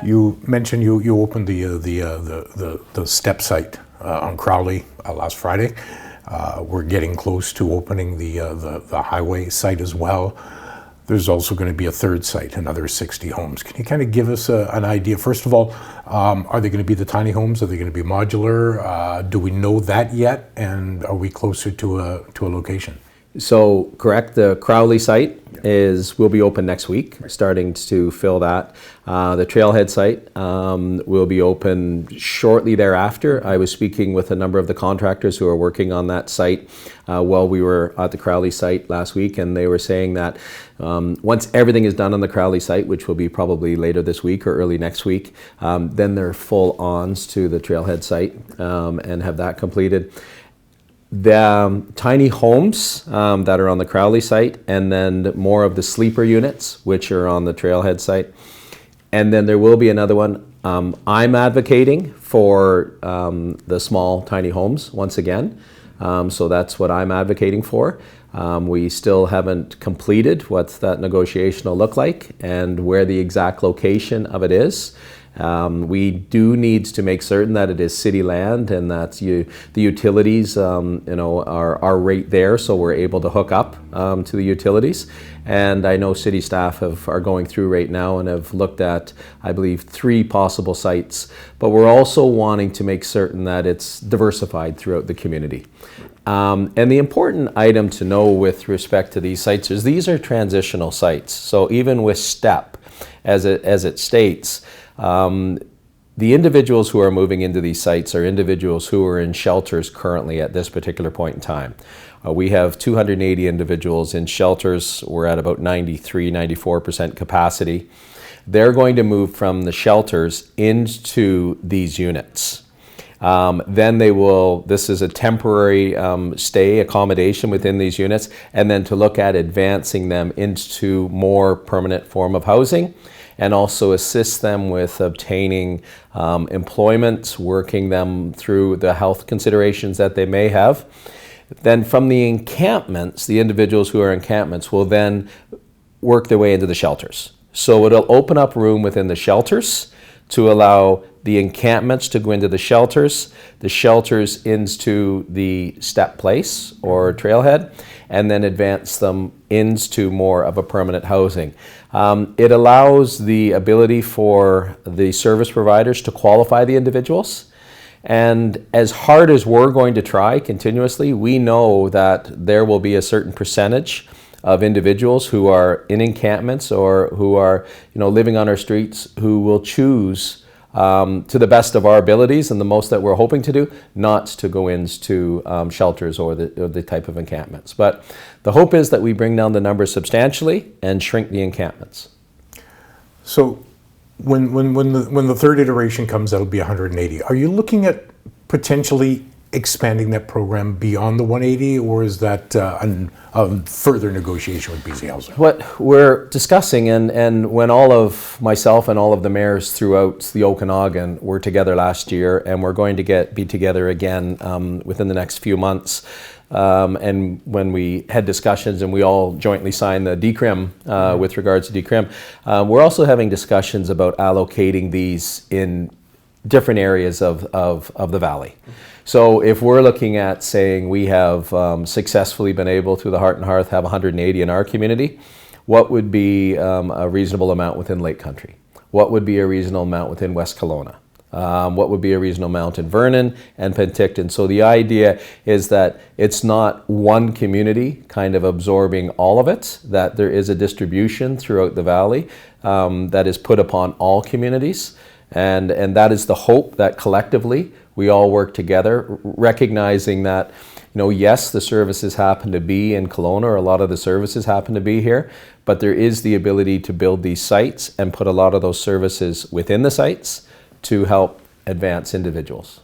You mentioned you opened the step site on Crowley last Friday. We're getting close to opening the highway site as well. There's also going to be a third site, another 60 homes. Can you kind of give us an idea? First of all, are they going to be the tiny homes? Are they going to be modular? Do we know that yet? And are we closer to a location? So correct, the Crowley site will be open next week, starting to fill that. The Trailhead site will be open shortly thereafter. I was speaking with a number of the contractors who are working on that site while we were at the Crowley site last week, and they were saying that once everything is done on the Crowley site, which will be probably later this week or early next week, then they're full ons to the Trailhead site and have that completed. The tiny homes that are on the Crowley site, and then more of the sleeper units, which are on the Trailhead site. And then there will be another one. I'm advocating for the small tiny homes once again. So that's what I'm advocating for. We still haven't completed what that negotiation will look like and where the exact location of it is. We do need to make certain that it is city land and that the utilities are right there, so we're able to hook up to the utilities. And I know city staff are going through right now and have looked at, I believe, 3 possible sites. But we're also wanting to make certain that it's diversified throughout the community. And the important item to know with respect to these sites is these are transitional sites. So even with STEP, as it states, the individuals who are moving into these sites are individuals who are in shelters currently at this particular point in time. We have 280 individuals in shelters. We're at about 94% capacity. They're going to move from the shelters into these units. Then this is a temporary stay accommodation within these units, and then to look at advancing them into more permanent form of housing, and also assist them with obtaining employment, working them through the health considerations that they may have. Then from the encampments, the individuals who are in encampments will then work their way into the shelters. So it'll open up room within the shelters to allow the encampments to go into the shelters into the step place or trailhead, and then advance them into more of a permanent housing. It allows the ability for the service providers to qualify the individuals. And as hard as we're going to try continuously, we know that there will be a certain percentage of individuals who are in encampments or who are living on our streets who will choose to the best of our abilities and the most that we're hoping to do, not to go into shelters or the type of encampments. But the hope is that we bring down the numbers substantially and shrink the encampments. So when the third iteration comes, that'll be 180. Are you looking at potentially expanding that program beyond the 180, or is that a further negotiation with BC Housing? What we're discussing, and when all of myself and all of the mayors throughout the Okanagan were together last year, and we're going to be together again within the next few months, and when we had discussions and we all jointly signed the DCRIM with regards to DCRIM, we're also having discussions about allocating these in different areas of the valley. So if we're looking at saying we have successfully been able through the Heart and Hearth have 180 in our community, what would be a reasonable amount within Lake Country? What would be a reasonable amount within West Kelowna? What would be a reasonable amount in Vernon and Penticton? So the idea is that it's not one community kind of absorbing all of it, that there is a distribution throughout the valley that is put upon all communities. And that is the hope that collectively we all work together, recognizing that, yes, the services happen to be in Kelowna, or a lot of the services happen to be here, but there is the ability to build these sites and put a lot of those services within the sites to help advance individuals.